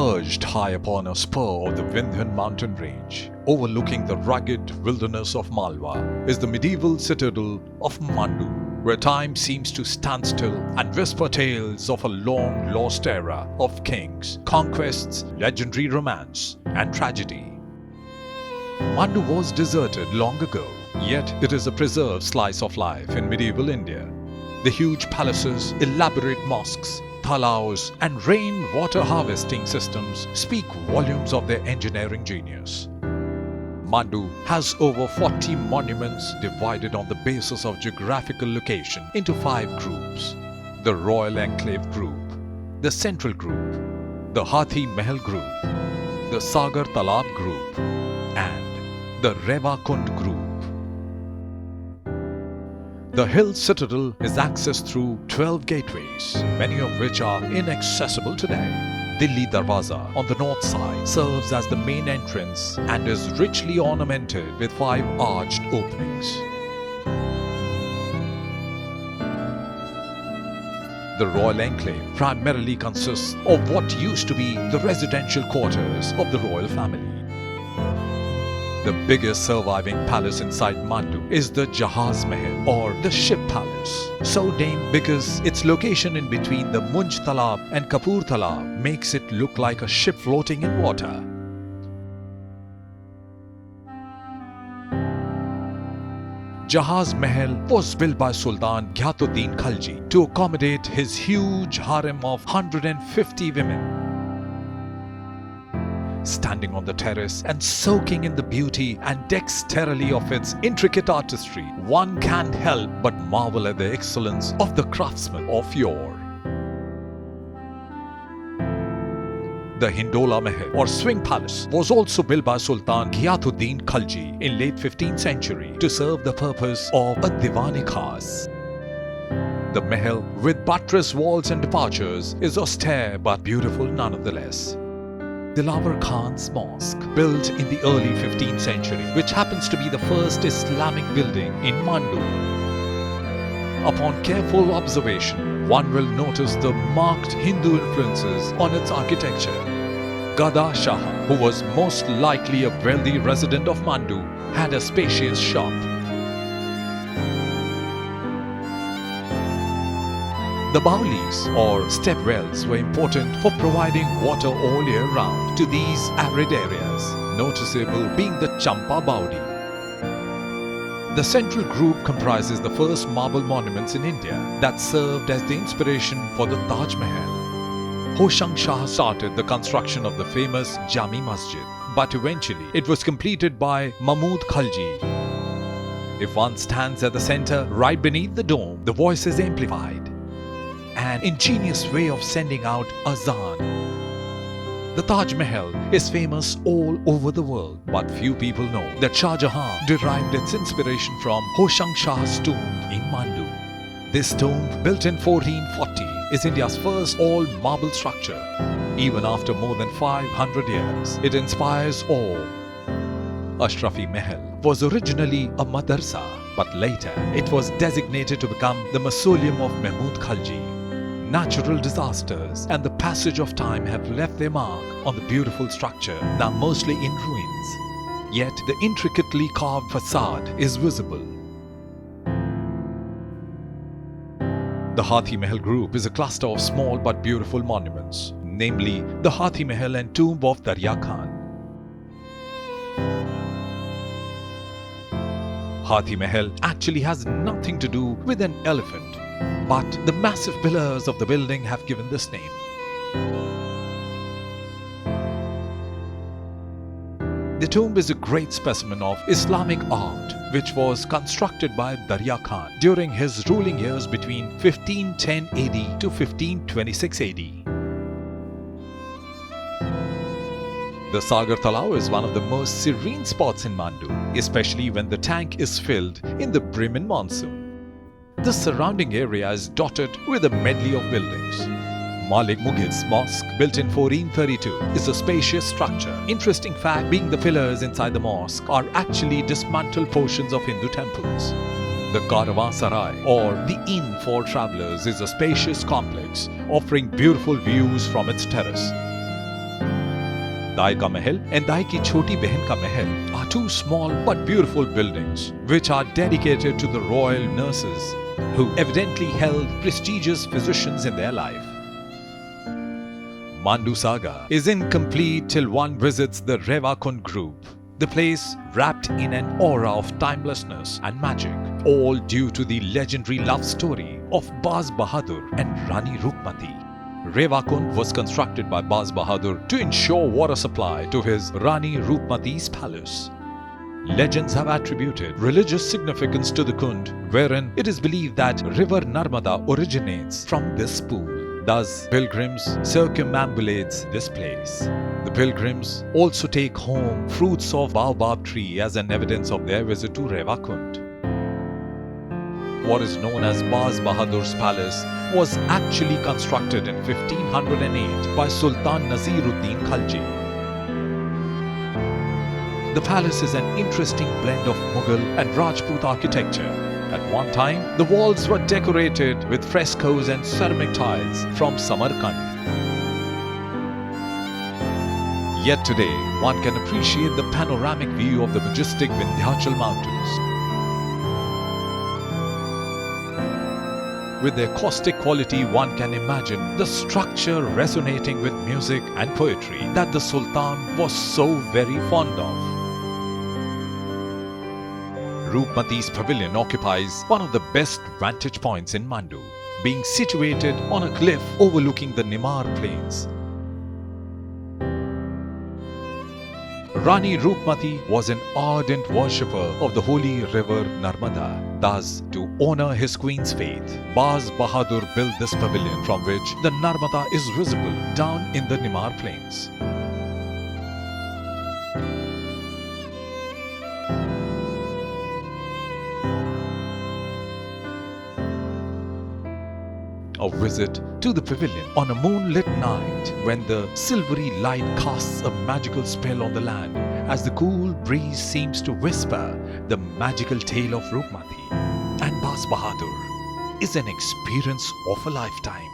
Perched high upon a spur of the Vindhyan mountain range, overlooking the rugged wilderness of Malwa, is the medieval citadel of Mandu, where time seems to stand still and whisper tales of a long lost era of kings, conquests, legendary romance, and tragedy. Mandu was deserted long ago, yet it is a preserved slice of life in medieval India. The huge palaces, elaborate mosques, talaus, and rainwater harvesting systems speak volumes of their engineering genius. Mandu has over 40 monuments divided on the basis of geographical location into 5 groups: the Royal Enclave Group, the Central Group, the Jahaz Mahal Group, the Sagar Talab Group, and the Revakund Group. The hill citadel is accessed through 12 gateways, many of which are inaccessible today. Dilli Darwaza on the north side serves as the main entrance and is richly ornamented with 5 arched openings. The Royal Enclave primarily consists of what used to be the residential quarters of the royal family. The biggest surviving palace inside Mandu is the Jahaz Mahal, or the Ship Palace, so named because its location in between the Munj Talab and Kapur Talab makes it look like a ship floating in water. Jahaz Mahal was built by Sultan Ghyatuddin Khalji to accommodate his huge harem of 150 women. Standing on the terrace and soaking in the beauty and dexterity of its intricate artistry, one can't help but marvel at the excellence of the craftsmen of yore. The Hindola Mahal, or Swing Palace, was also built by Sultan Ghyatuddin Khalji in late 15th century to serve the purpose of a Diwani Khas. The Mahal, with buttress walls and departures, is austere but beautiful nonetheless. Dilawar Khan's Mosque, built in the early 15th century, which happens to be the first Islamic building in Mandu. Upon careful observation, one will notice the marked Hindu influences on its architecture. Gada Shah, who was most likely a wealthy resident of Mandu, had a spacious shop. The Baulis, or step wells, were important for providing water all year round to these arid areas, noticeable being the Champa Bauli. The Central Group comprises the first marble monuments in India that served as the inspiration for the Taj Mahal. Hoshang Shah started the construction of the famous Jami Masjid, but eventually it was completed by Mahmud Khalji. If one stands at the center, right beneath the dome, the voice is amplified. An ingenious way of sending out azan. The Taj Mahal is famous all over the world, but few people know that Shah Jahan derived its inspiration from Hoshang Shah's tomb in Mandu. This tomb, built in 1440, is India's first all-marble structure. Even after more than 500 years, it inspires awe. Ashrafi Mahal was originally a madrasa, but later it was designated to become the mausoleum of Mahmud Khalji. Natural disasters and the passage of time have left their mark on the beautiful structure, now mostly in ruins. Yet the intricately carved facade is visible. The Jahaz Mahal Group is a cluster of small but beautiful monuments, namely the Jahaz Mahal and tomb of Darya Khan. Jahaz Mahal actually has nothing to do with an elephant, but the massive pillars of the building have given this name. The tomb is a great specimen of Islamic art, which was constructed by Darya Khan during his ruling years between 1510 AD to 1526 AD. The Sagar Talab is one of the most serene spots in Mandu, especially when the tank is filled in the brim in monsoon. The surrounding area is dotted with a medley of buildings. Malik Mughil's mosque, built in 1432, is a spacious structure. Interesting fact being the pillars inside the mosque are actually dismantled portions of Hindu temples. The Caravan Sarai, or the Inn for Travelers, is a spacious complex offering beautiful views from its terrace. Dai Ka Mahal and Dai Ki Choti Behan Ka Mahal are two small but beautiful buildings which are dedicated to the royal nurses who evidently held prestigious positions in their life. Mandu saga is incomplete till one visits the Revakund Group, the place wrapped in an aura of timelessness and magic, all due to the legendary love story of Baz Bahadur and Rani Roopmati. Revakund was constructed by Baz Bahadur to ensure water supply to his Rani Roopmati's palace. Legends have attributed religious significance to the Kund, wherein it is believed that river Narmada originates from this pool. Thus, pilgrims circumambulate this place. The pilgrims also take home fruits of baobab tree as an evidence of their visit to Revakund. What is known as Baz Bahadur's palace was actually constructed in 1508 by Sultan Naseeruddin Khalji. The palace is an interesting blend of Mughal and Rajput architecture. At one time, the walls were decorated with frescoes and ceramic tiles from Samarkand. Yet today, one can appreciate the panoramic view of the majestic Vindhyachal mountains. With their caustic quality, one can imagine the structure resonating with music and poetry that the Sultan was so very fond of. Roopmati's pavilion occupies one of the best vantage points in Mandu, being situated on a cliff overlooking the Nimar plains. Rani Roopmati was an ardent worshipper of the holy river Narmada. Thus, to honor his queen's faith, Baz Bahadur built this pavilion from which the Narmada is visible down in the Nimar plains. A visit to the pavilion on a moonlit night when the silvery light casts a magical spell on the land as the cool breeze seems to whisper the magical tale of Roopmati and Baz Bahadur is an experience of a lifetime.